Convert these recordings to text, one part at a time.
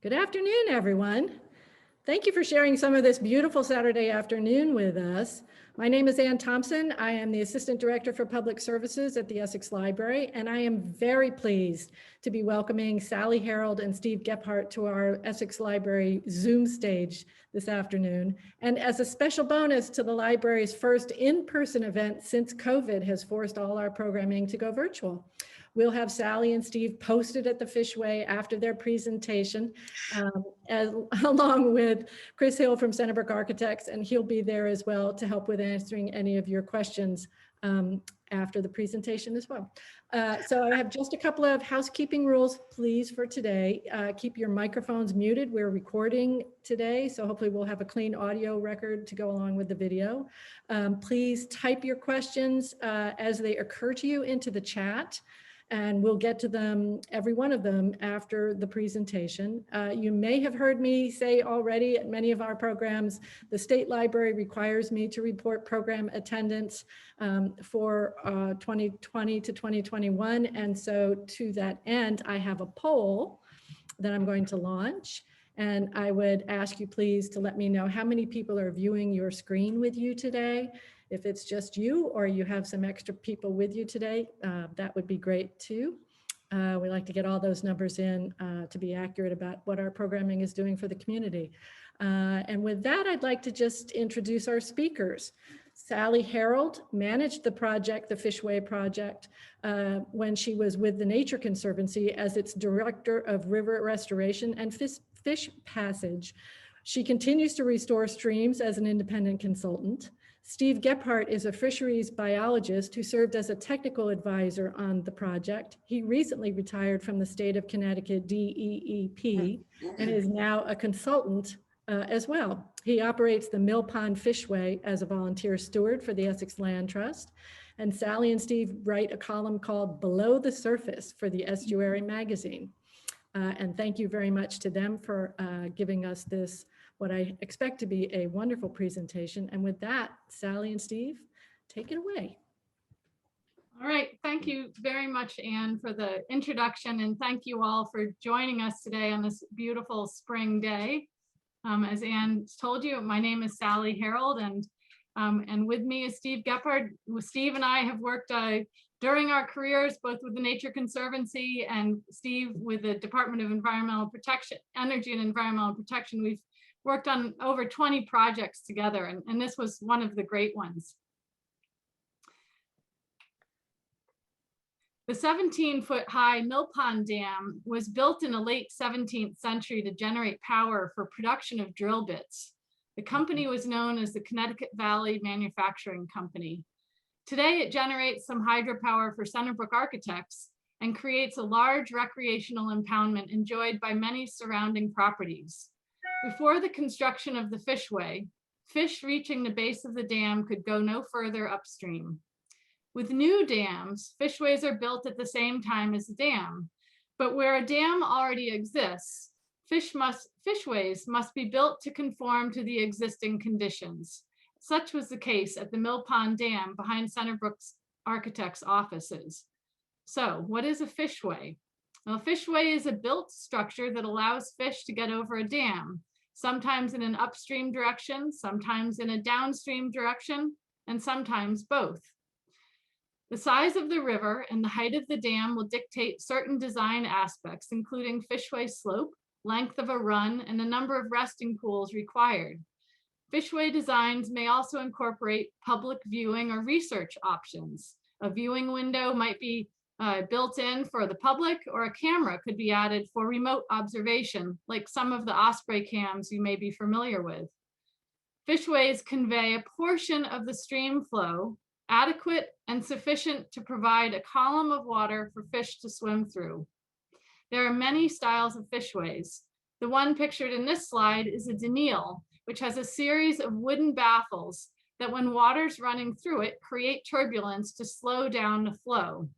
Good afternoon, everyone. Thank you for sharing some of this beautiful Saturday afternoon with us. My name is Ann Thompson. I am the Assistant Director for Public Services at the Essex Library, and I am very pleased to be welcoming Sally, Harold, and Steve Gephard to our Essex Library Zoom stage this afternoon. And as a special bonus to the library's first in-person event since COVID has forced all our programming to go virtual. We'll have Sally and Steve posted at the Fishway after their presentation, along with Chris Hill from Centerbrook Architects, and he'll be there as well to help with answering any of your questions after the presentation as well. So I have just a couple of housekeeping rules, please, for today. Keep your microphones muted. We're recording today, so hopefully we'll have a clean audio record to go along with the video. Please type your questions as they occur to you into the chat, and we'll get to them, every one of them, after the presentation. You may have heard me say already at many of our programs, the State Library requires me to report program attendance for 2020 to 2021. And so to that end, I have a poll that I'm going to launch. And I would ask you please to let me know how many people are viewing your screen with you today. If it's just you or you have some extra people with you today, that would be great too. We like to get all those numbers in to be accurate about what our programming is doing for the community. And with that, I'd like to just introduce our speakers. Sally Harold managed the project, the Fishway project, when she was with the Nature Conservancy as its Director of River Restoration and Fish Passage. She continues to restore streams as an independent consultant. Steve Gephard is a fisheries biologist who served as a technical advisor on the project. He recently retired from the State of Connecticut DEEP and is now a consultant as well. He operates the Mill Pond Fishway as a volunteer steward for the Essex Land Trust. And Sally and Steve write a column called Below the Surface for the Estuary magazine. And thank you very much to them for giving us this, what I expect to be a wonderful presentation. And with that, Sally and Steve, take it away. All right, thank you very much, Anne, for the introduction, and thank you all for joining us today on this beautiful spring day. As Anne told you, my name is Sally Harold, and with me is Steve Gephard. Steve and I have worked during our careers, both with the Nature Conservancy and Steve with the Department of Environmental Protection, Energy and Environmental Protection. We've worked on over 20 projects together, and this was one of the great ones. The 17-foot high Mill Pond Dam was built in the late 17th century to generate power for production of drill bits. The company was known as the Connecticut Valley Manufacturing Company. Today, it generates some hydropower for Centerbrook Architects and creates a large recreational impoundment enjoyed by many surrounding properties. Before the construction of the Fishway, fish reaching the base of the dam could go no further upstream. With new dams, fishways are built at the same time as the dam, but where a dam already exists, fishways must be built to conform to the existing conditions. Such was the case at the Mill Pond Dam behind Centerbrook Architects' offices. So what is a fishway? Well, a fishway is a built structure that allows fish to get over a dam, sometimes in an upstream direction, sometimes in a downstream direction, and sometimes both. The size of the river and the height of the dam will dictate certain design aspects, including fishway slope, length of a run, and the number of resting pools required. Fishway designs may also incorporate public viewing or research options. A viewing window might be built in for the public, or a camera could be added for remote observation, like some of the Osprey cams you may be familiar with. Fishways convey a portion of the stream flow, adequate and sufficient to provide a column of water for fish to swim through. There are many styles of fishways. The one pictured in this slide is a denial, which has a series of wooden baffles that, when water's running through it, create turbulence to slow down the flow.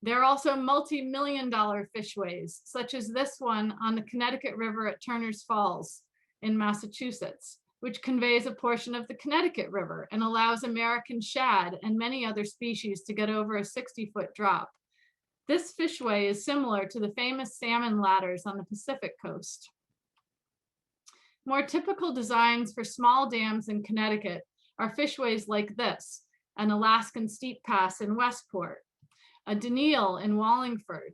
There are also multi-million-dollar fishways, such as this one on the Connecticut River at Turner's Falls in Massachusetts, which conveys a portion of the Connecticut River and allows American shad and many other species to get over a 60-foot drop. This fishway is similar to the famous salmon ladders on the Pacific coast. More typical designs for small dams in Connecticut are fishways like this, an Alaskan steep pass in Westport, a Daniil in Wallingford,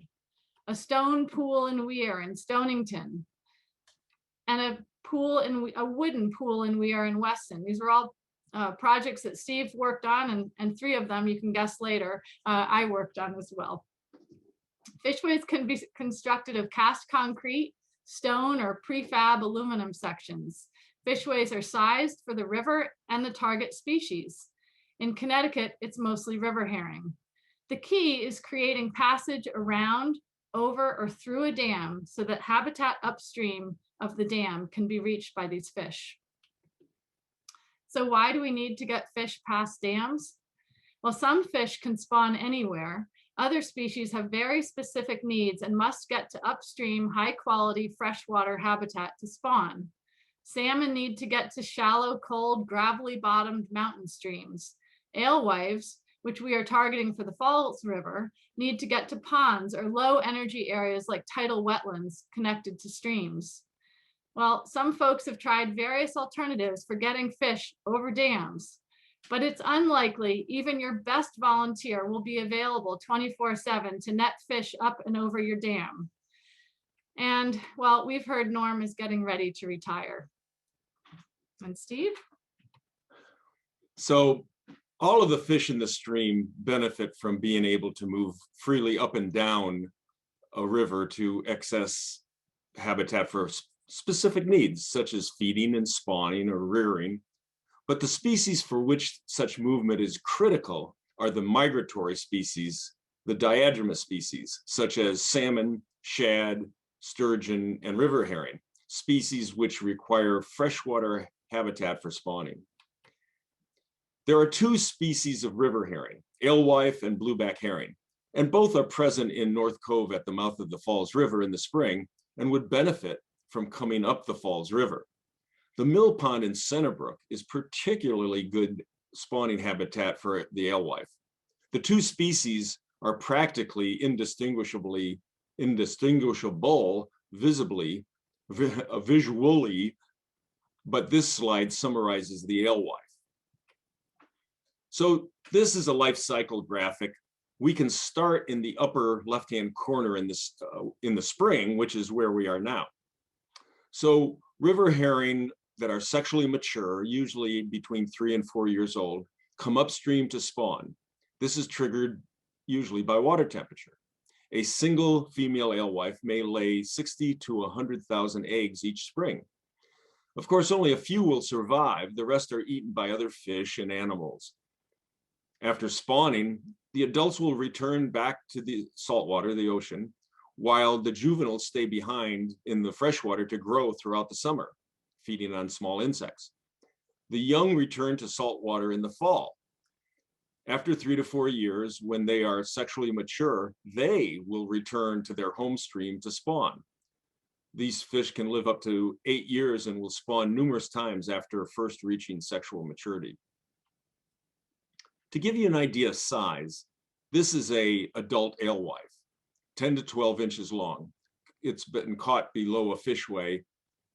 a stone pool in Weir in Stonington, and a wooden pool in Weir in Weston. These were all projects that Steve worked on, and 3 of them, you can guess later, I worked on as well. Fishways can be constructed of cast concrete, stone, or prefab aluminum sections. Fishways are sized for the river and the target species. In Connecticut, it's mostly river herring. The key is creating passage around, over, or through a dam so that habitat upstream of the dam can be reached by these fish. So why do we need to get fish past dams? Well, some fish can spawn anywhere. Other species have very specific needs and must get to upstream, high-quality freshwater habitat to spawn. Salmon need to get to shallow, cold, gravelly-bottomed mountain streams. Alewives, which we are targeting for the Falls River, need to get to ponds or low-energy areas like tidal wetlands connected to streams. Well, some folks have tried various alternatives for getting fish over dams, but it's unlikely even your best volunteer will be available 24/7 to net fish up and over your dam. And well, we've heard Norm is getting ready to retire. And Steve? So all of the fish in the stream benefit from being able to move freely up and down a river to access habitat for specific needs, such as feeding and spawning or rearing. But the species for which such movement is critical are the migratory species, the diadromous species, such as salmon, shad, sturgeon, and river herring, species which require freshwater habitat for spawning. There are 2 species of river herring, alewife and blueback herring, and both are present in North Cove at the mouth of the Falls River in the spring and would benefit from coming up the Falls River. The Mill Pond in Centerbrook is particularly good spawning habitat for the alewife. The 2 species are practically visually, but this slide summarizes the alewife. So this is a life cycle graphic. We can start in the upper left-hand corner in the spring, which is where we are now. So river herring that are sexually mature, usually between 3 and 4 years old, come upstream to spawn. This is triggered usually by water temperature. A single female alewife may lay 60 to 100,000 eggs each spring. Of course, only a few will survive. The rest are eaten by other fish and animals. After spawning, the adults will return back to the saltwater, the ocean, while the juveniles stay behind in the freshwater to grow throughout the summer, feeding on small insects. The young return to saltwater in the fall. After 3 to 4 years, when they are sexually mature, they will return to their home stream to spawn. These fish can live up to 8 years and will spawn numerous times after first reaching sexual maturity. To give you an idea of size, this is an adult alewife, 10 to 12 inches long. It's been caught below a fishway,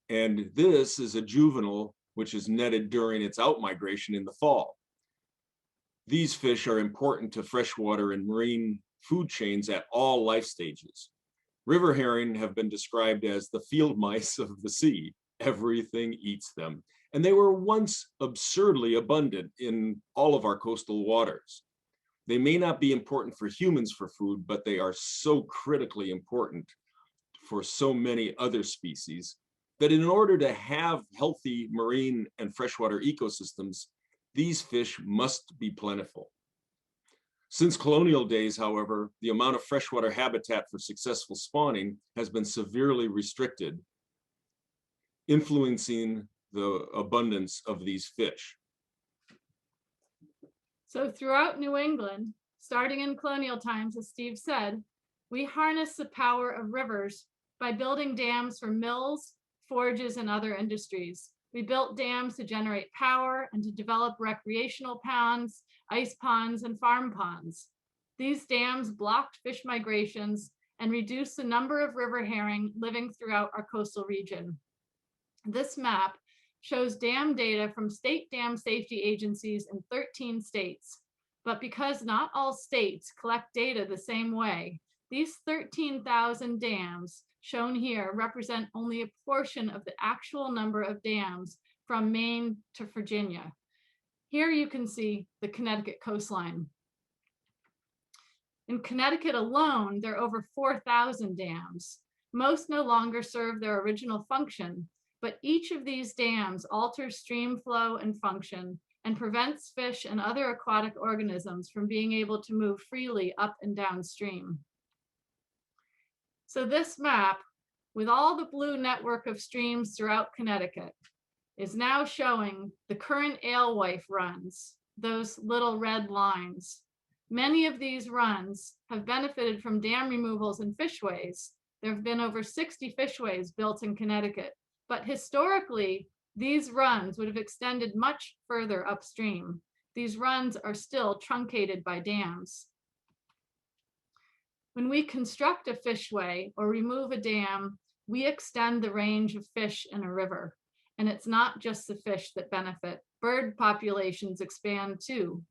and this is a juvenile which is netted during its outmigration in the fall. These fish are important to freshwater and marine food chains at all life stages. River herring have been described as the field mice of the sea. Everything eats them. And they were once absurdly abundant in all of our coastal waters. They may not be important for humans for food, but they are so critically important for so many other species that in order to have healthy marine and freshwater ecosystems, these fish must be plentiful. Since colonial days, however, the amount of freshwater habitat for successful spawning has been severely restricted, influencing the abundance of these fish. So throughout New England, starting in colonial times, as Steve said, we harness the power of rivers by building dams for mills, forges, and other industries. We built dams to generate power and to develop recreational ponds, ice ponds, and farm ponds. These dams blocked fish migrations and reduced the number of river herring living throughout our coastal region. This map shows dam data from state dam safety agencies in 13 states. But because not all states collect data the same way, these 13,000 dams shown here represent only a portion of the actual number of dams from Maine to Virginia. Here you can see the Connecticut coastline. In Connecticut alone, there are over 4,000 dams. Most no longer serve their original function, but each of these dams alters stream flow and function and prevents fish and other aquatic organisms from being able to move freely up and downstream. So this map, with all the blue network of streams throughout Connecticut, is now showing the current alewife runs, those little red lines. Many of these runs have benefited from dam removals and fishways. There have been over 60 fishways built in Connecticut, but historically, these runs would have extended much further upstream. These runs are still truncated by dams. When we construct a fishway or remove a dam, we extend the range of fish in a river. And it's not just the fish that benefit. Bird populations expand too.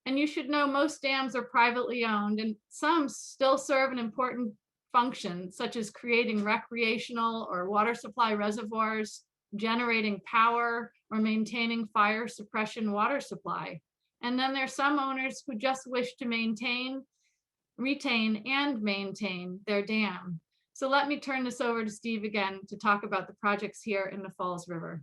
And you should know most dams are privately owned, and some still serve an important function, such as creating recreational or water supply reservoirs, generating power, or maintaining fire suppression water supply. And then there's some owners who just wish to retain and maintain their dam. So let me turn this over to Steve again to talk about the projects here in the Falls River.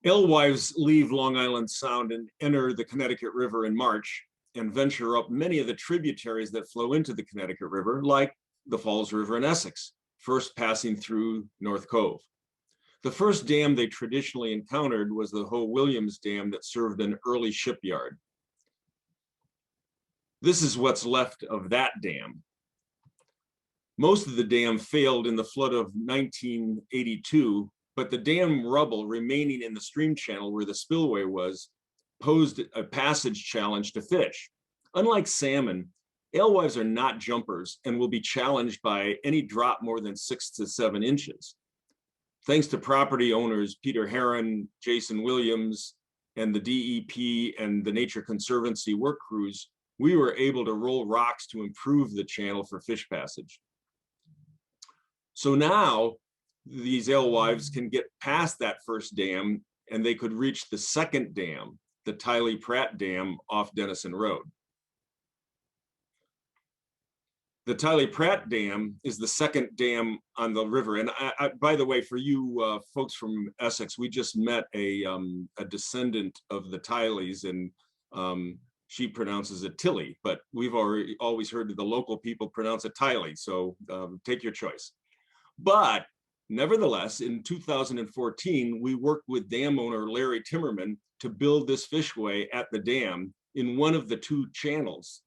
Alewives leave Long Island Sound and enter the Connecticut River in March and venture up many of the tributaries that flow into the Connecticut River, like the Falls River in Essex, first passing through North Cove. The first dam they traditionally encountered was the Ho Williams Dam that served an early shipyard. This is what's left of that dam. Most of the dam failed in the flood of 1982, but the dam rubble remaining in the stream channel where the spillway was posed a passage challenge to fish. Unlike salmon, alewives are not jumpers and will be challenged by any drop more than 6 to 7 inches. Thanks to property owners Peter Heron, Jason Williams, and the DEP and the Nature Conservancy work crews, we were able to roll rocks to improve the channel for fish passage. So now these alewives can get past that first dam and they could reach the second dam, the Tiley Pratt Dam off Denison Road. The Tiley Pratt Dam is the second dam on the river. And by the way, for you folks from Essex, we just met a descendant of the Tileys, and she pronounces it Tilly, but we've always heard the local people pronounce it Tiley, so take your choice. But nevertheless, in 2014, we worked with dam owner Larry Timmerman to build this fishway at the dam in one of the 2 channels.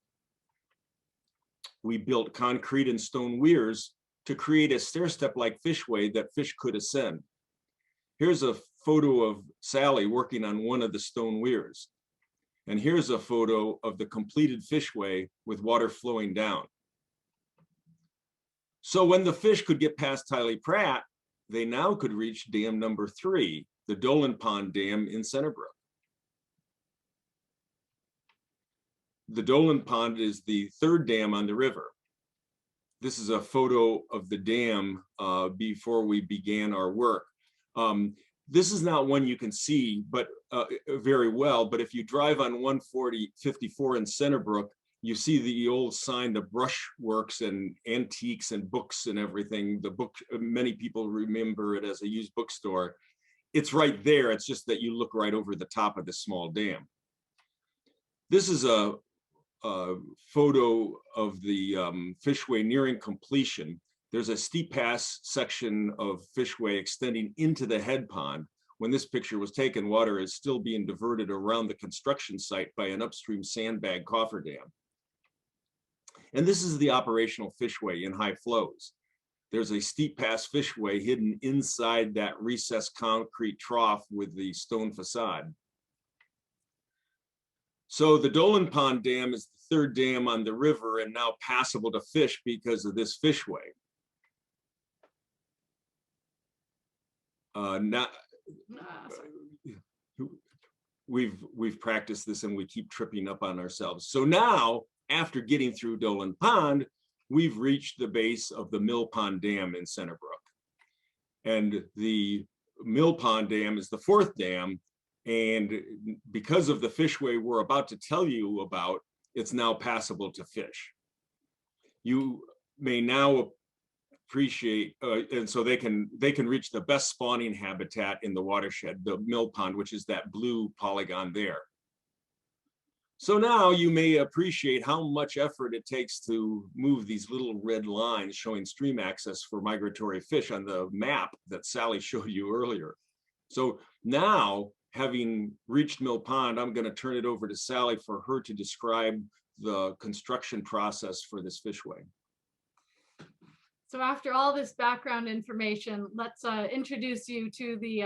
We built concrete and stone weirs to create a stair-step-like fishway that fish could ascend. Here's a photo of Sally working on one of the stone weirs. And here's a photo of the completed fishway with water flowing down. So when the fish could get past Tiley Pratt, they now could reach dam number 3, the Dolan Pond Dam in Centerbrook. The Dolan Pond is the 3rd dam on the river. This is a photo of the dam before we began our work. This is not one you can see but very well, but if you drive on 140-54 in Centerbrook, you see the old sign, the brushworks and antiques and books and everything. The book, many people remember it as a used bookstore. It's right there. It's just that you look right over the top of the small dam. This is a photo of the fishway nearing completion. There's a steep pass section of fishway extending into the head pond. When this picture was taken, water is still being diverted around the construction site by an upstream sandbag cofferdam. And this is the operational fishway in high flows. There's a steep pass fishway hidden inside that recessed concrete trough with the stone facade. So the Dolan Pond Dam is the third dam on the river and now passable to fish because of this fishway. We've practiced this and we keep tripping up on ourselves. So now, after getting through Dolan Pond, we've reached the base of the Mill Pond Dam in Centerbrook. And the Mill Pond Dam is the fourth dam. And because of the fishway we're about to tell you about, it's now passable to fish. You may now appreciate, and so they can reach the best spawning habitat in the watershed, the Mill Pond, which is that blue polygon there. So now you may appreciate how much effort it takes to move these little red lines showing stream access for migratory fish on the map that Sally showed you earlier. So now, having reached Mill Pond, I'm going to turn it over to Sally for her to describe the construction process for this fishway. So after all this background information, let's introduce you to the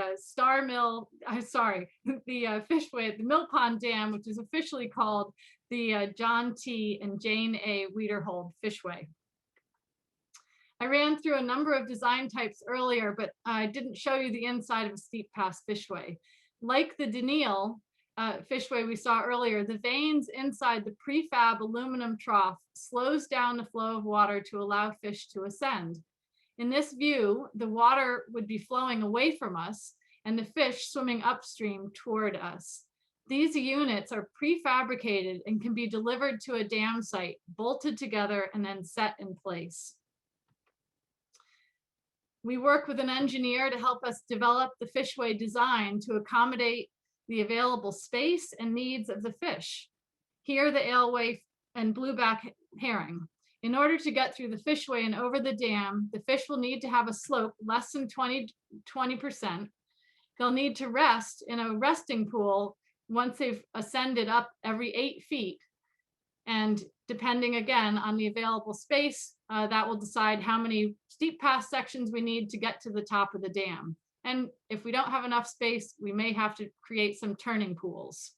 the fishway at the Mill Pond Dam, which is officially called the John T. and Jane A. Wiederhold Fishway. I ran through a number of design types earlier, but I didn't show you the inside of a steep pass fishway. Like the Daniil fishway we saw earlier, the vanes inside the prefab aluminum trough slows down the flow of water to allow fish to ascend. In this view, the water would be flowing away from us and the fish swimming upstream toward us. These units are prefabricated and can be delivered to a dam site, bolted together and then set in place. We work with an engineer to help us develop the fishway design to accommodate the available space and needs of the fish. Here, the alewife and blueback herring. In order to get through the fishway and over the dam, the fish will need to have a slope less than 20%. They'll need to rest in a resting pool once they've ascended up every 8 feet. And depending again on the available space, that will decide how many steep pass sections we need to get to the top of the dam. And if we don't have enough space, we may have to create some turning pools.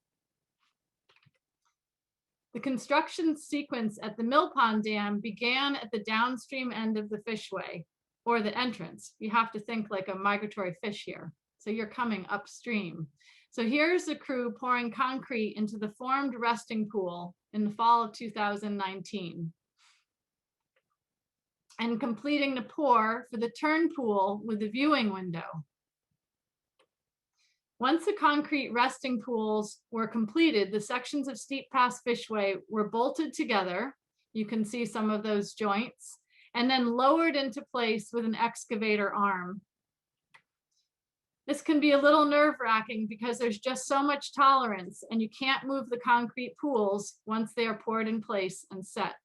The construction sequence at the Mill Pond Dam began at the downstream end of the fishway, or the entrance. You have to think like a migratory fish here. So you're coming upstream. So here's the crew pouring concrete into the formed resting pool in the fall of 2019. And completing the pour for the turn pool with the viewing window. Once the concrete resting pools were completed, the sections of steep pass fishway were bolted together. You can see some of those joints, and then lowered into place with an excavator arm. This can be a little nerve-wracking because there's just so much tolerance and you can't move the concrete pools once they are poured in place and set.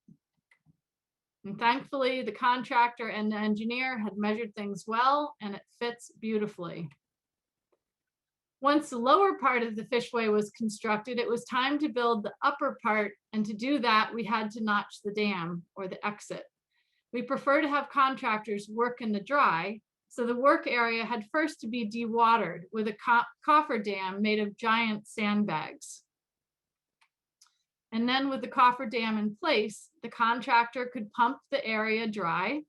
And thankfully, the contractor and the engineer had measured things well and it fits beautifully. Once the lower part of the fishway was constructed, it was time to build the upper part, and to do that, we had to notch the dam or the exit. We prefer to have contractors work in the dry, so the work area had first to be dewatered with a cofferdam made of giant sandbags. And then with the cofferdam in place, the contractor could pump the area dry,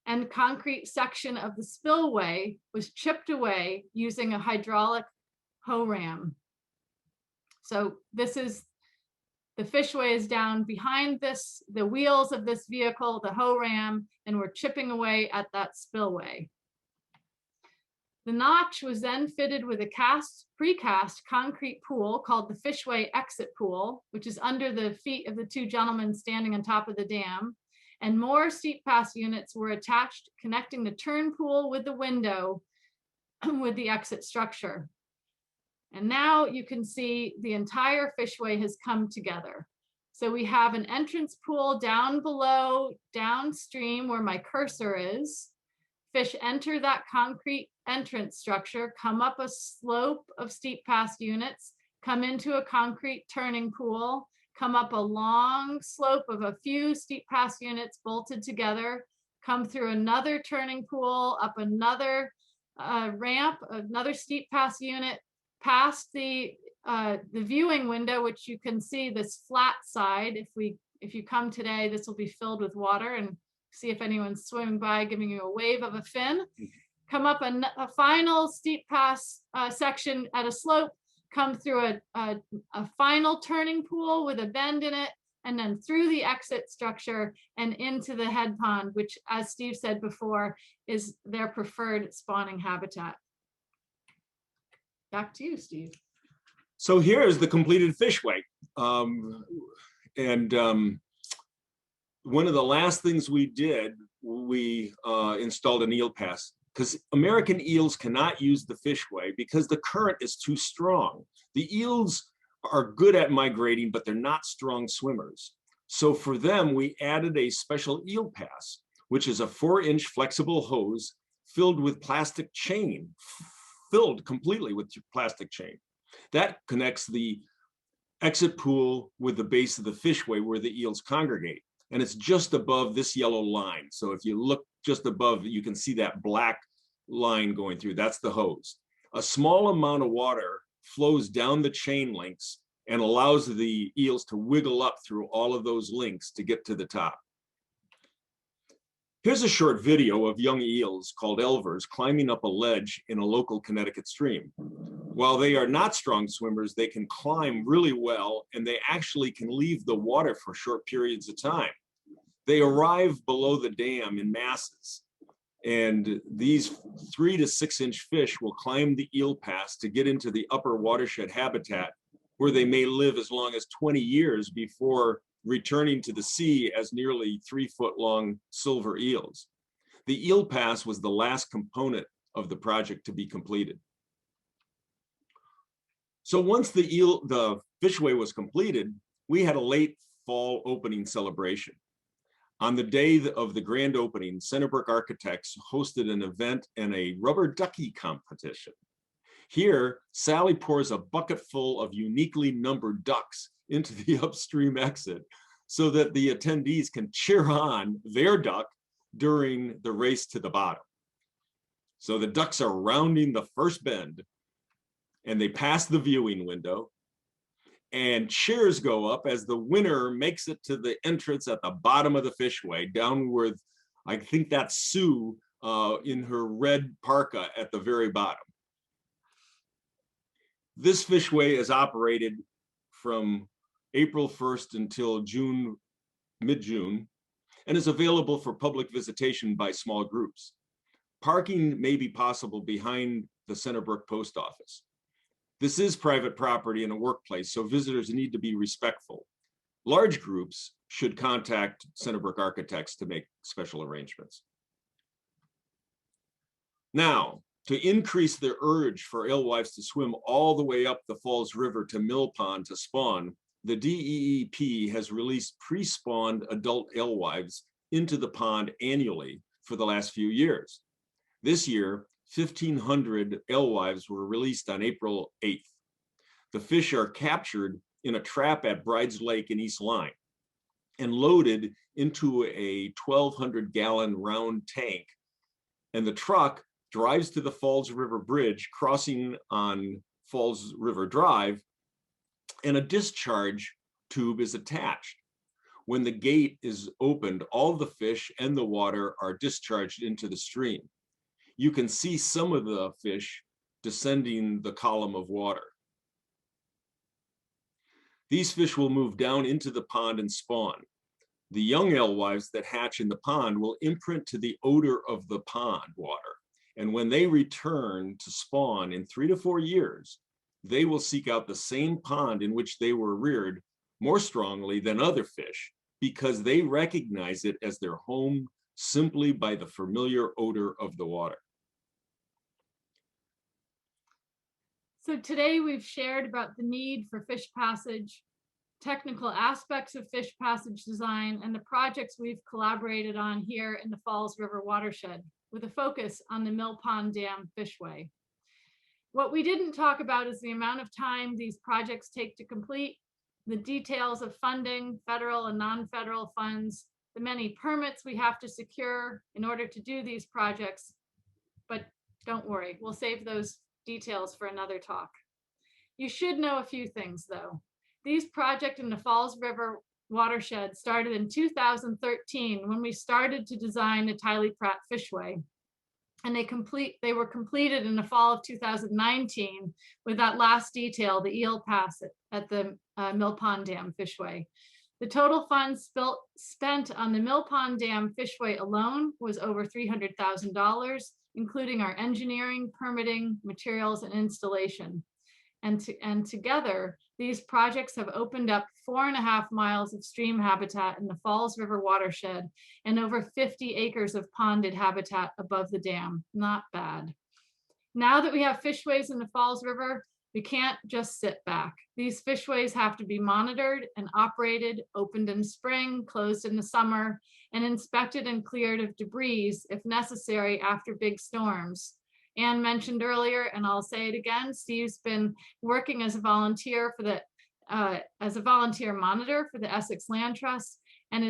and the concrete section of the spillway was chipped away using a hydraulic hoe ram. So this is, the fishway is down behind this, the wheels of this vehicle, the hoe ram, and we're chipping away at that spillway. The notch was then fitted with a precast concrete pool called the Fishway exit pool, which is under the feet of the two gentlemen standing on top of the dam. And more steep pass units were attached, connecting the turn pool with the window with the exit structure. And now you can see the entire fishway has come together. So we have an entrance pool down below, downstream where my cursor is. Fish enter that concrete entrance structure, come up a slope of steep pass units, come into a concrete turning pool, come up a long slope of a few steep pass units bolted together, come through another turning pool, up another ramp, another steep pass unit, past the the viewing window, which you can see this flat side. If you come today, this will be filled with water, and see if anyone's swimming by, giving you a wave of a fin. Come up a final steep pass section at a slope, come through a final turning pool with a bend in it, and then through the exit structure and into the head pond, which, as Steve said before, is their preferred spawning habitat. Back to you, Steve. So here's the completed fishway. One of the last things we did, we installed an eel pass, because American eels cannot use the fishway because the current is too strong. The eels are good at migrating, but they're not strong swimmers. So for them, we added a special eel pass, which is a 4-inch flexible hose filled with plastic chain, filled completely with plastic chain. That connects the exit pool with the base of the fishway where the eels congregate. And it's just above this yellow line. So if you look just above, you can see that black line going through. That's the hose. A small amount of water flows down the chain links and allows the eels to wiggle up through all of those links to get to the top. Here's a short video of young eels called elvers climbing up a ledge in a local Connecticut stream. While they are not strong swimmers, they can climb really well, and they actually can leave the water for short periods of time. They arrive below the dam in masses, and these 3 to 6 inch fish will climb the eel pass to get into the upper watershed habitat, where they may live as long as 20 years before returning to the sea as nearly 3-foot long silver eels. The eel pass was the last component of the project to be completed. So once the fishway was completed, we had a late fall opening celebration. On the day of the grand opening, Centerbrook Architects hosted an event and a rubber ducky competition. Here, Sally pours a bucket full of uniquely numbered ducks into the upstream exit so that the attendees can cheer on their duck during the race to the bottom. So the ducks are rounding the first bend, and they pass the viewing window, and cheers go up as the winner makes it to the entrance at the bottom of the fishway, down with, I think that's Sue in her red parka at the very bottom. This fishway is operated from April 1st until mid-June, and is available for public visitation by small groups. Parking may be possible behind the Centerbrook post office. This is private property and a workplace, so visitors need to be respectful. Large groups should contact Centerbrook Architects to make special arrangements. Now, to increase the urge for alewives to swim all the way up the Falls River to Mill Pond to spawn, the DEEP has released pre-spawned adult alewives into the pond annually for the last few years. This year, 1,500 alewives were released on April 8th. The fish are captured in a trap at Brides Lake in East Lyme and loaded into a 1,200-gallon round tank, and the truck drives to the Falls River Bridge, crossing on Falls River Drive, and a discharge tube is attached. When the gate is opened, all the fish and the water are discharged into the stream. You can see some of the fish descending the column of water. These fish will move down into the pond and spawn. The young alewives that hatch in the pond will imprint to the odor of the pond water. And when they return to spawn in 3 to 4 years, they will seek out the same pond in which they were reared more strongly than other fish, because they recognize it as their home simply by the familiar odor of the water. So today we've shared about the need for fish passage, technical aspects of fish passage design, and the projects we've collaborated on here in the Falls River watershed, with a focus on the Mill Pond Dam Fishway. What we didn't talk about is the amount of time these projects take to complete, the details of funding, federal and non-federal funds, the many permits we have to secure in order to do these projects. But don't worry, we'll save those details for another talk. You should know a few things though. These projects in the Falls River watershed started in 2013 when we started to design the Tiley Pratt Fishway. And they were completed in the fall of 2019 with that last detail, the Eel Pass at the Mill Pond Dam Fishway. The total funds spent on the Mill Pond Dam Fishway alone was over $300,000, including our engineering, permitting, materials, and installation. And together, these projects have opened up 4.5 miles of stream habitat in the Falls River watershed and over 50 acres of ponded habitat above the dam. Not bad. Now that we have fishways in the Falls River, we can't just sit back. These fishways have to be monitored and operated, opened in spring, closed in the summer, and inspected and cleared of debris if necessary after big storms. Anne mentioned earlier, and I'll say it again, Steve's been working as a volunteer for the monitor for the Essex Land Trust, and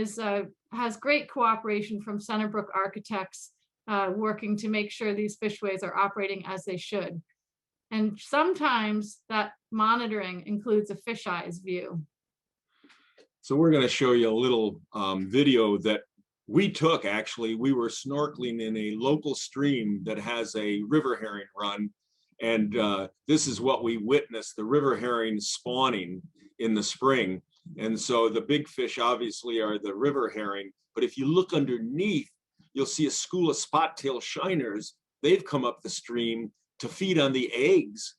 has great cooperation from Centerbrook Architects, working to make sure these fishways are operating as they should. And sometimes that monitoring includes a fisheye's view. So we're going to show you a little video that we took. Actually, we were snorkeling in a local stream that has a river herring run. And this is what we witnessed, the river herring spawning in the spring. And so the big fish obviously are the river herring. But if you look underneath, you'll see a school of spot-tailed shiners. They've come up the stream to feed on the eggs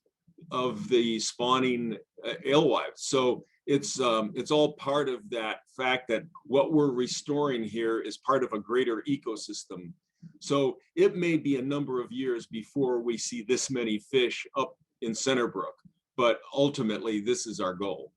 of the spawning alewives. So it's all part of that fact that what we're restoring here is part of a greater ecosystem. So it may be a number of years before we see this many fish up in Centerbrook, but ultimately this is our goal.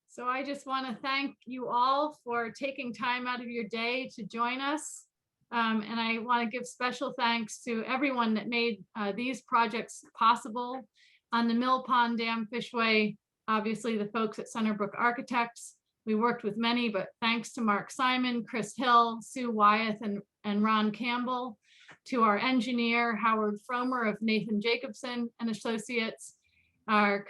So I just want to thank you all for taking time out of your day to join us. And I want to give special thanks to everyone that made these projects possible. On the Mill Pond Dam Fishway, obviously the folks at Centerbrook Architects. We worked with many, but thanks to Mark Simon, Chris Hill, Sue Wyeth, and Ron Campbell, to our engineer, Howard Fromer of Nathan Jacobson and Associates, our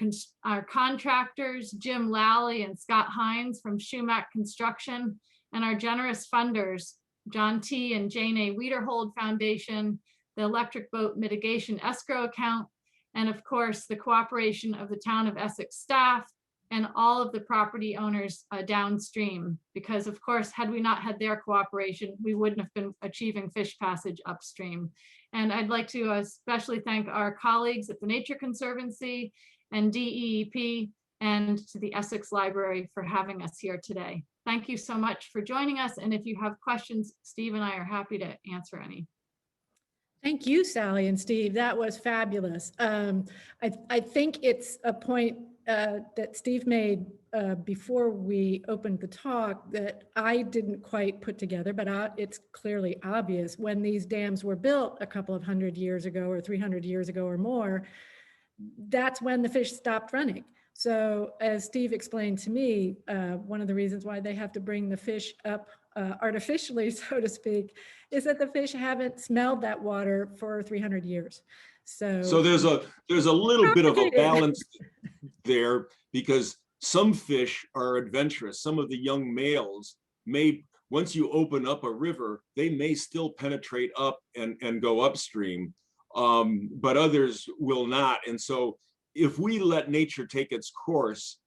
contractors, Jim Lally and Scott Hines from Shumack Construction, and our generous funders, John T. and Jane A. Wiederhold Foundation, the Electric Boat Mitigation Escrow Account, and of course, the cooperation of the Town of Essex staff and all of the property owners downstream, because of course, had we not had their cooperation, we wouldn't have been achieving fish passage upstream. And I'd like to especially thank our colleagues at the Nature Conservancy and DEEP, and to the Essex Library for having us here today. Thank you so much for joining us. And if you have questions, Steve and I are happy to answer any. Thank you, Sally and Steve. That was fabulous. I think it's a point that Steve made before we opened the talk that I didn't quite put together, but it's clearly obvious. When these dams were built a couple of 100 years ago or 300 years ago or more, that's when the fish stopped running. So as Steve explained to me, one of the reasons why they have to bring the fish up artificially, so to speak, is that the fish haven't smelled that water for 300 years. So there's a little bit of a balance there, because some fish are adventurous. Some of the young males may, once you open up a river, they may still penetrate up and go upstream, but others will not. And so if we let nature take its course,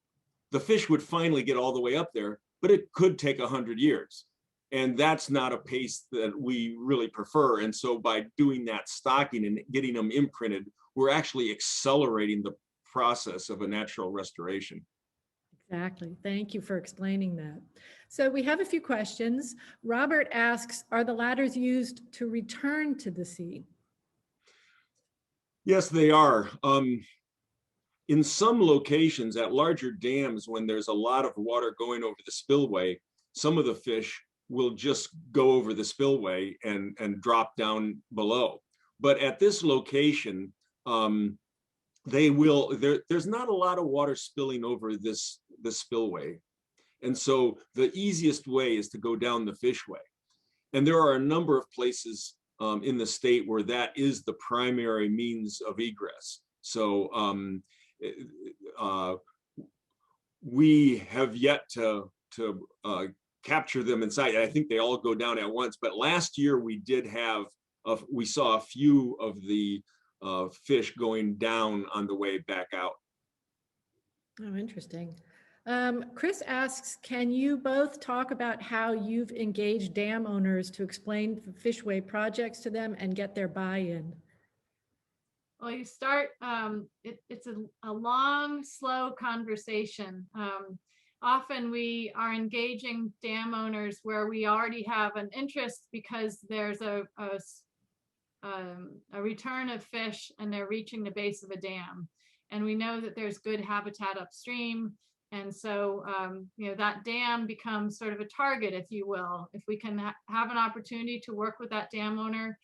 the fish would finally get all the way up there, but it could take 100 years. And that's not a pace that we really prefer. And so by doing that stocking and getting them imprinted, we're actually accelerating the process of a natural restoration. Exactly. Thank you for explaining that. So we have a few questions. Robert asks, are the ladders used to return to the sea? Yes, they are. In some locations at larger dams, when there's a lot of water going over the spillway, some of the fish will just go over the spillway and drop down below. But at this location, there's not a lot of water spilling over this spillway. And so the easiest way is to go down the fishway. And there are a number of places in the state where that is the primary means of egress. So we have yet to capture them inside. I think they all go down at once. But last year we did have, we saw a few of the fish going down on the way back out. Oh, interesting. Chris asks, can you both talk about how you've engaged dam owners to explain Fishway projects to them and get their buy-in? Well, you start, it's a long, slow conversation. Often we are engaging dam owners where we already have an interest because there's a return of fish and they're reaching the base of a dam. And we know that there's good habitat upstream. And so, you know, that dam becomes sort of a target, if you will. If we can have an opportunity to work with that dam owner,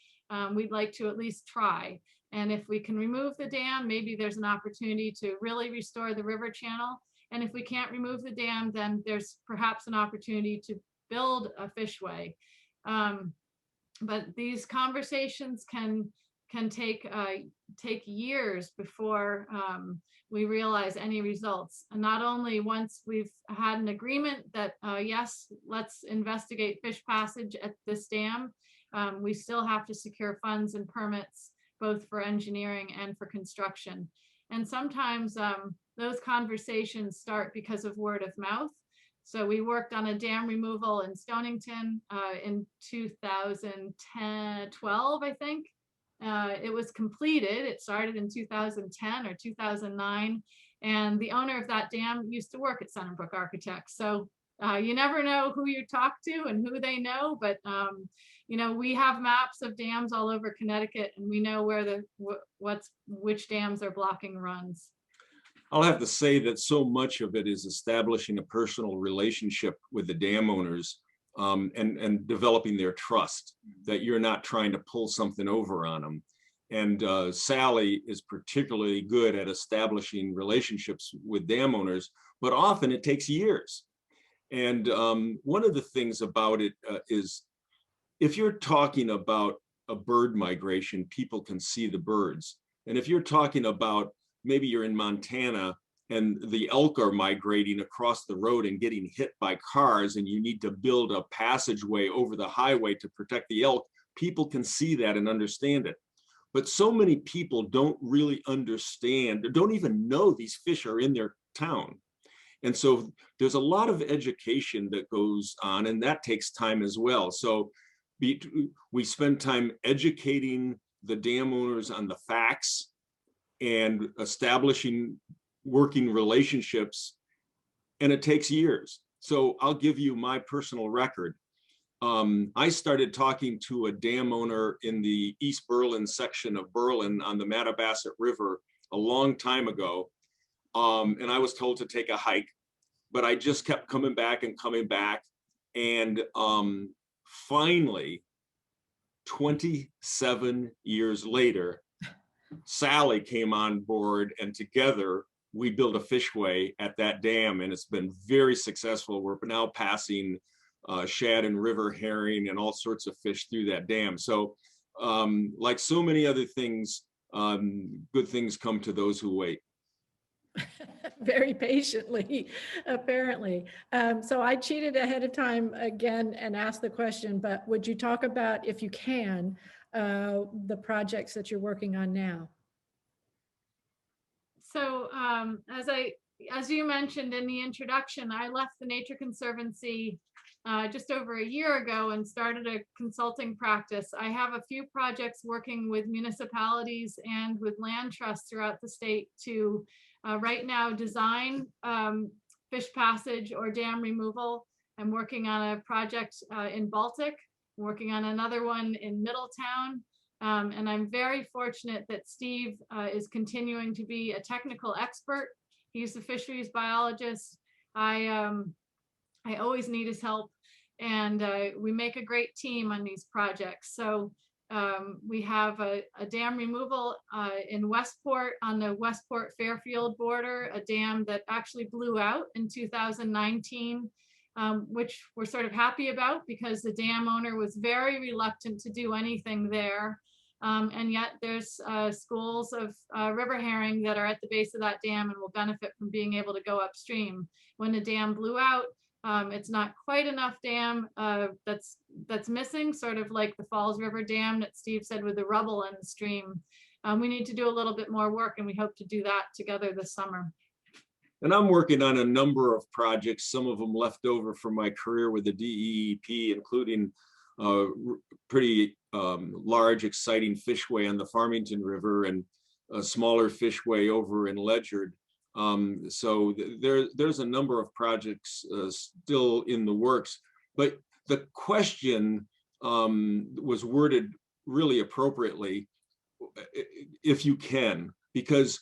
we'd like to at least try. And if we can remove the dam, maybe there's an opportunity to really restore the river channel. And if we can't remove the dam, then there's perhaps an opportunity to build a fishway. But these conversations can take years before we realize any results. And not only once we've had an agreement that yes, let's investigate fish passage at this dam, we still have to secure funds and permits, both for engineering and for construction. And sometimes those conversations start because of word of mouth. So we worked on a dam removal in Stonington in 2012, I think. It was completed. It started in 2010 or 2009. And the owner of that dam used to work at Centerbrook Architects. So you never know who you talk to and who they know, but you know, we have maps of dams all over Connecticut, and we know where which dams are blocking runs. I'll have to say that so much of it is establishing a personal relationship with the dam owners and developing their trust, that you're not trying to pull something over on them. And Sally is particularly good at establishing relationships with dam owners, but often it takes years. And one of the things about it is, if you're talking about a bird migration, people can see the birds. And if you're talking about, maybe you're in Montana and the elk are migrating across the road and getting hit by cars, and you need to build a passageway over the highway to protect the elk, people can see that and understand it. But so many people don't really understand, or don't even know these fish are in their town. And so there's a lot of education that goes on, and that takes time as well. So we spend time educating the dam owners on the facts and establishing working relationships, and it takes years. So I'll give you my personal record. I started talking to a dam owner in the East Berlin section of Berlin on the Mattabesset River a long time ago. And I was told to take a hike, but I just kept coming back and coming back. And finally, 27 years later, Sally came on board, and together we built a fishway at that dam, and it's been very successful. We're now passing shad and river herring and all sorts of fish through that dam. So like so many other things, good things come to those who wait. Very patiently, apparently. So I cheated ahead of time again and asked the question, but would you talk about, if you can, the projects that you're working on now? So as you mentioned in the introduction, I left the Nature Conservancy just over a year ago and started a consulting practice. I have a few projects working with municipalities and with land trusts throughout the state to right now design fish passage or dam removal. I'm working on a project in Baltic, I'm working on another one in Middletown. And I'm very fortunate that Steve is continuing to be a technical expert. He's a fisheries biologist. I always need his help, and we make a great team on these projects. So we have a dam removal in Westport, on the Westport Fairfield border, a dam that actually blew out in 2019. which we're sort of happy about because the dam owner was very reluctant to do anything there. And yet there's schools of river herring that are at the base of that dam and will benefit from being able to go upstream. When the dam blew out, it's not quite enough dam that's missing, sort of like the Falls River Dam that Steve said with the rubble in the stream. We need to do a little bit more work, and we hope to do that together this summer. And I'm working on a number of projects, some of them left over from my career with the DEEP, including pretty large, exciting fishway on the Farmington River and a smaller fishway over in Ledyard. So there's a number of projects still in the works, but the question was worded really appropriately, if you can, because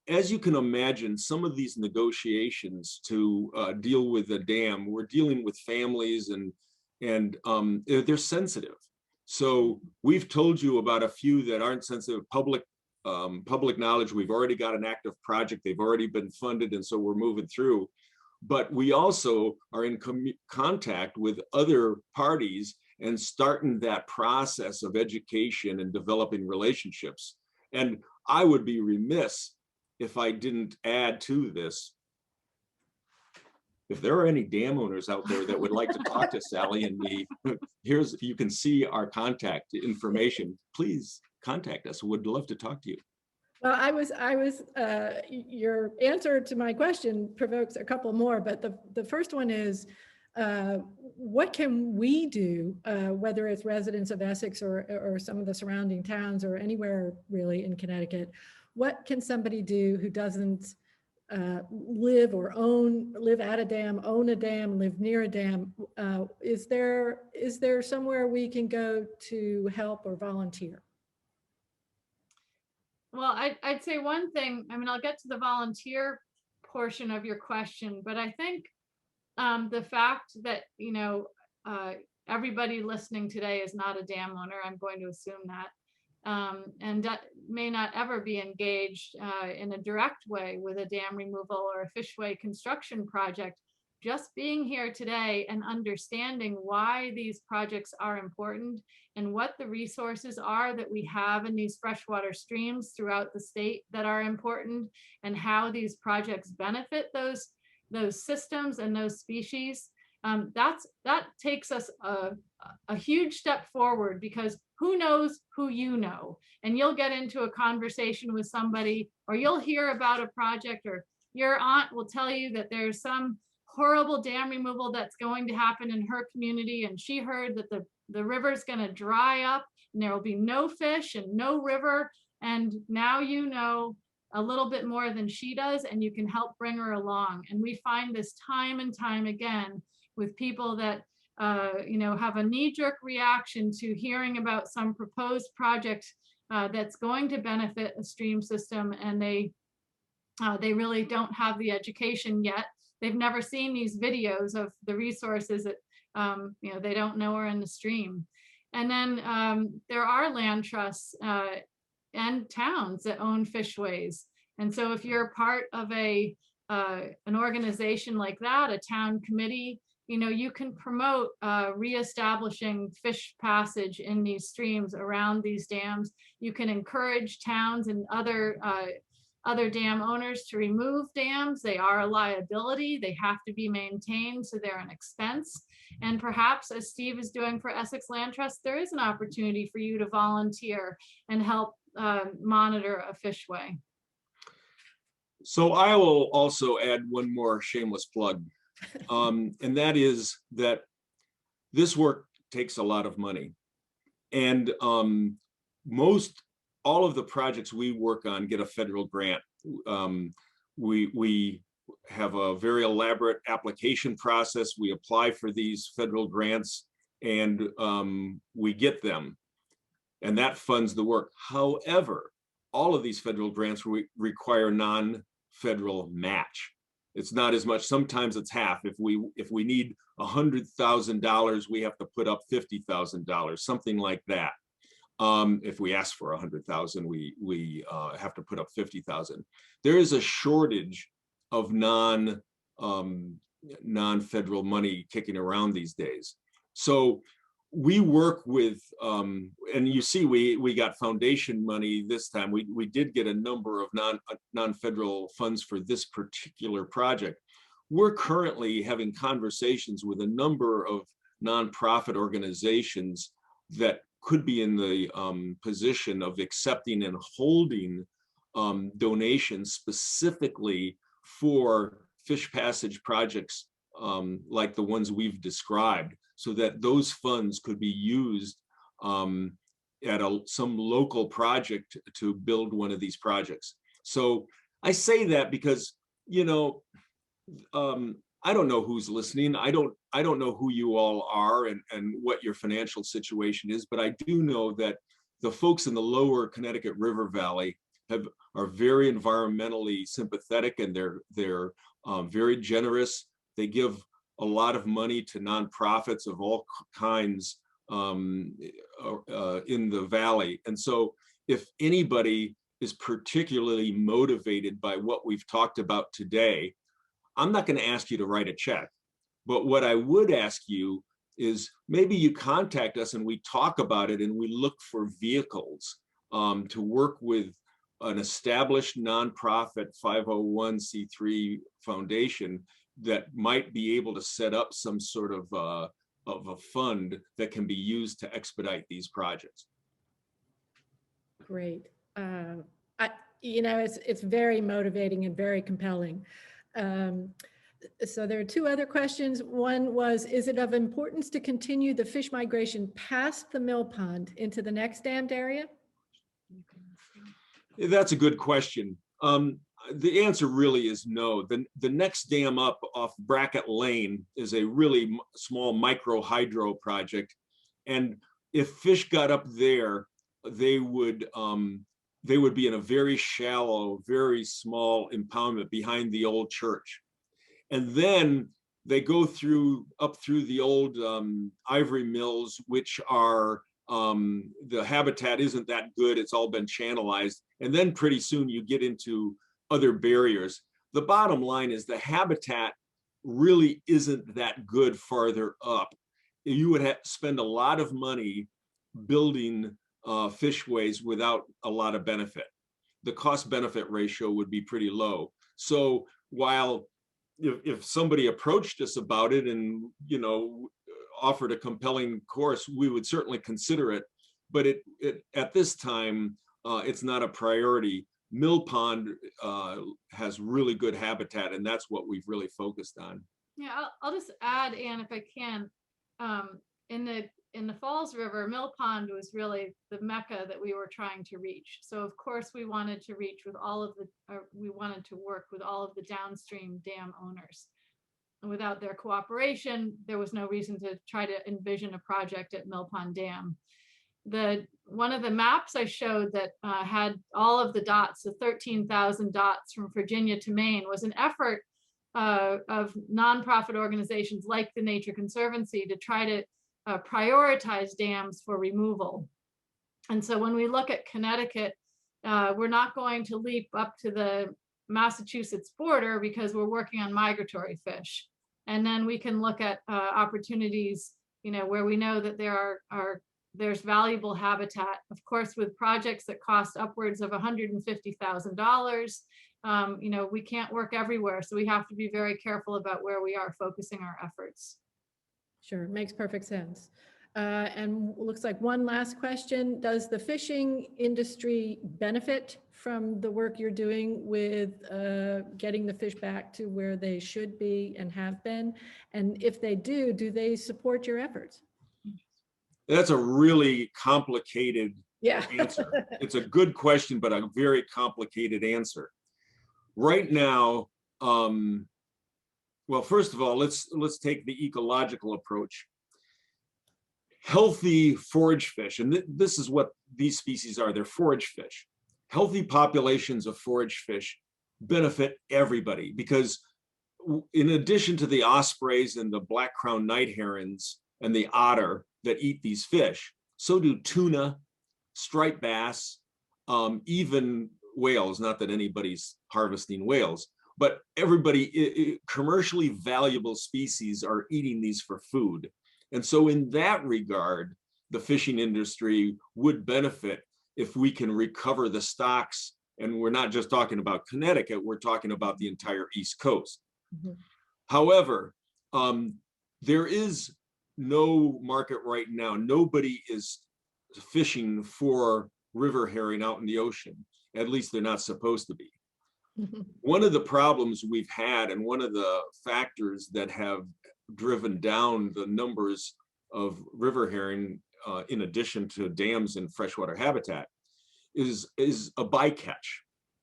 as you can imagine, some of these negotiations to deal with the dam, we're dealing with families and they're sensitive. So we've told you about a few that aren't sensitive. Public knowledge, we've already got an active project, they've already been funded, and so we're moving through. But we also are in contact with other parties and starting that process of education and developing relationships. And I would be remiss if I didn't add to this. If there are any dam owners out there that would like to talk to Sally and me, you can see our contact information. Please contact us. Would love to talk to you. Well, your answer to my question provokes a couple more, but the first one is, what can we do, whether it's residents of Essex or some of the surrounding towns or anywhere really in Connecticut, what can somebody do who doesn't live at a dam, own a dam, live near a dam? Is there somewhere we can go to help or volunteer? Well, I'd say one thing, I mean, I'll get to the volunteer portion of your question, but I think the fact that, everybody listening today is not a dam owner, I'm going to assume that, and that may not ever be engaged in a direct way with a dam removal or a fishway construction project. Just being here today and understanding why these projects are important and what the resources are that we have in these freshwater streams throughout the state that are important, and how these projects benefit those systems and those species, that takes us a huge step forward, because who knows who you know, and you'll get into a conversation with somebody, or you'll hear about a project, or your aunt will tell you that there's some horrible dam removal that's going to happen in her community, and she heard that the river's going to dry up and there will be no fish and no river, and now you know a little bit more than she does, and you can help bring her along. And we find this time and time again with people that have a knee-jerk reaction to hearing about some proposed project that's going to benefit a stream system, and they really don't have the education yet. They've never seen these videos of the resources that they don't know are in the stream. And then there are land trusts and towns that own fishways. And so if you're part of an organization like that, a town committee, you can promote reestablishing fish passage in these streams around these dams. You can encourage towns and other dam owners to remove dams. They are a liability. They have to be maintained, so they're an expense. And perhaps, as Steve is doing for Essex Land Trust, there is an opportunity for you to volunteer and help monitor a fishway. So I will also add one more shameless plug, and that is that this work takes a lot of money, and all of the projects we work on get a federal grant. We have a very elaborate application process. We apply for these federal grants, and we get them, and that funds the work. However, all of these federal grants require non-federal match. It's not as much. Sometimes it's half. If we need $100,000, we have to put up $50,000, something like that. If we ask for 100,000, we have to put up 50,000. There is a shortage of non-federal non-federal money kicking around these days. So we work with, and you see, we got foundation money this time. We did get a number of non-federal funds for this particular project. We're currently having conversations with a number of nonprofit organizations that could be in the position of accepting and holding donations specifically for fish passage projects like the ones we've described, so that those funds could be used at some local project to build one of these projects. So I say that because, you know, I don't know who's listening. I don't know who you all are and what your financial situation is, but I do know that the folks in the lower Connecticut River Valley are very environmentally sympathetic, and they're very generous. They give a lot of money to nonprofits of all kinds in the valley. And so if anybody is particularly motivated by what we've talked about today, I'm not going to ask you to write a check, but what I would ask you is maybe you contact us and we talk about it, and we look for vehicles to work with an established nonprofit 501c3 foundation that might be able to set up some sort of a fund that can be used to expedite these projects. Great. You know, it's very motivating and very compelling. So there are two other questions. One was, is it of importance to continue the fish migration past the mill pond into the next dammed area? That's a good question. The answer really is no. The next dam up off Brackett Lane is a really small micro hydro project. And if fish got up there, they would be in a very shallow, very small impoundment behind the old church. And then they go up through the old ivory mills, which are, the habitat isn't that good. It's all been channelized. And then pretty soon you get into other barriers. The bottom line is the habitat really isn't that good farther up. You would have to spend a lot of money building fishways without a lot of benefit. The cost-benefit ratio would be pretty low. So while if somebody approached us about it and, you know, offered a compelling course, we would certainly consider it. But at this time, it's not a priority. Mill Pond has really good habitat, and that's what we've really focused on. Yeah, I'll just add, Anne, if I can, in the Falls River, Mill Pond was really the mecca that we were trying to reach. So of course we wanted to reach with all of we wanted to work with all of the downstream dam owners. And without their cooperation, there was no reason to try to envision a project at Mill Pond Dam. One of the maps I showed that had all of the dots, the 13,000 dots from Virginia to Maine, was an effort of nonprofit organizations like the Nature Conservancy to try to prioritize dams for removal. And so when we look at Connecticut, we're not going to leap up to the Massachusetts border because we're working on migratory fish. And then we can look at opportunities, you know, where we know that there's valuable habitat. Of course, with projects that cost upwards of $150,000, you know, we can't work everywhere. So we have to be very careful about where we are focusing our efforts. Sure, makes perfect sense. And looks like one last question. Does the fishing industry benefit from the work you're doing with getting the fish back to where they should be and have been? And if they do they support your efforts? That's a really complicated answer. It's a good question, but a very complicated answer. Right now, well, first of all, let's take the ecological approach. Healthy forage fish, and this is what these species are, they're forage fish. Healthy populations of forage fish benefit everybody, because in addition to the ospreys and the black-crowned night herons and the otter that eat these fish, so do tuna, striped bass, even whales, not that anybody's harvesting whales, but everybody, commercially valuable species are eating these for food. And so in that regard, the fishing industry would benefit if we can recover the stocks. And we're not just talking about Connecticut, we're talking about the entire East Coast. Mhm. However, there is no market right now. Nobody is fishing for river herring out in the ocean. At least they're not supposed to be. Mhm. One of the problems we've had, and one of the factors that have driven down the numbers of river herring, in addition to dams and freshwater habitat, is a bycatch.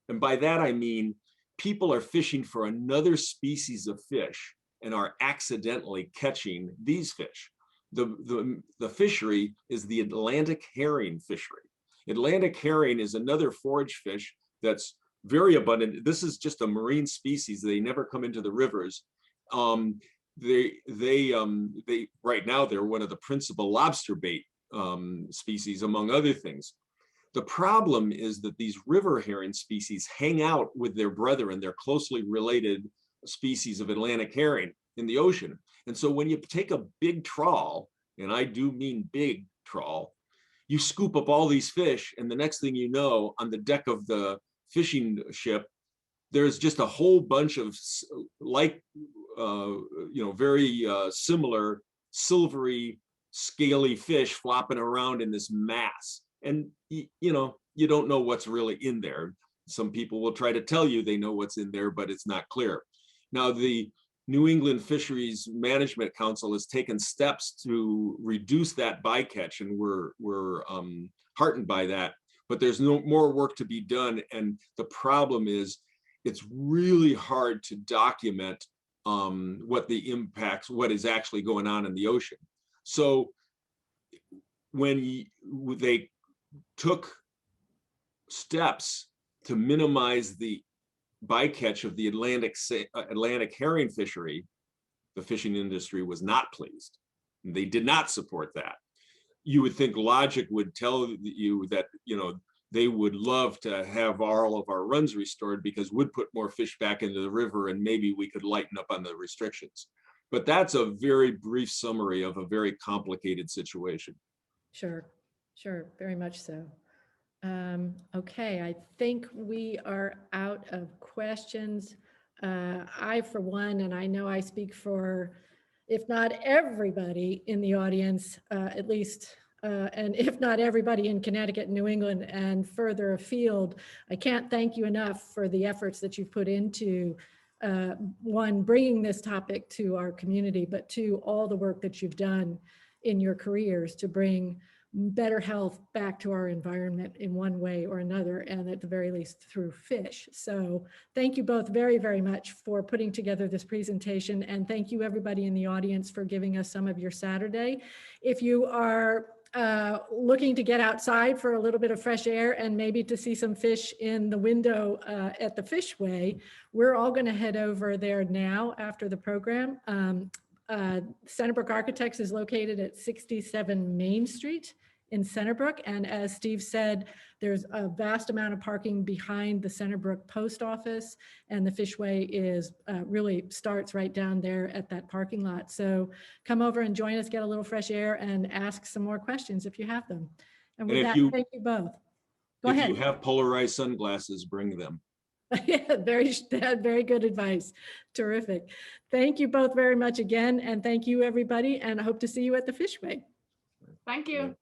And by that I mean people are fishing for another species of fish and are accidentally catching these fish. The fishery is the Atlantic herring fishery. Atlantic herring is another forage fish that's very abundant. This is just a marine species. They never come into the rivers. They right now they're one of the principal lobster bait species, among other things. The problem is that these river herring species hang out with their brethren, their closely related species of Atlantic herring in the ocean. And so when you take a big trawl, and I do mean big trawl, you scoop up all these fish, and the next thing you know, on the deck of the fishing ship, there's just a whole bunch of very similar silvery, scaly fish flopping around in this mass. And you don't know what's really in there. Some people will try to tell you they know what's in there, but it's not clear. Now, the New England Fisheries Management Council has taken steps to reduce that bycatch, and we're heartened by that. But there's no more work to be done, and the problem is it's really hard to document what the impacts, what is actually going on in the ocean. So when they took steps to minimize the bycatch of the Atlantic herring fishery, the fishing industry was not pleased. They did not support that. You would think logic would tell you that, they would love to have all of our runs restored because we'd put more fish back into the river and maybe we could lighten up on the restrictions. But that's a very brief summary of a very complicated situation. Sure, very much so. Okay, I think we are out of questions. I, for one, and I know I speak for, if not everybody in the audience, at least, and if not everybody in Connecticut and New England and further afield, I can't thank you enough for the efforts that you've put into, one, bringing this topic to our community, but two, all the work that you've done in your careers to bring better health back to our environment in one way or another, and at the very least through fish. So thank you both very, very much for putting together this presentation, and thank you everybody in the audience for giving us some of your Saturday. If you are looking to get outside for a little bit of fresh air and maybe to see some fish in the window at the Fishway, we're all going to head over there now after the program. Centerbrook Architects is located at 67 Main Street in Centerbrook. And as Steve said, there's a vast amount of parking behind the Centerbrook post office, and the Fishway is really starts right down there at that parking lot. So come over and join us, get a little fresh air, and ask some more questions if you have them. And with that, thank you both. Go ahead. If you have polarized sunglasses, bring them. Yeah, very good advice. Terrific. Thank you both very much again. And thank you, everybody. And I hope to see you at the Fishway. Thank you.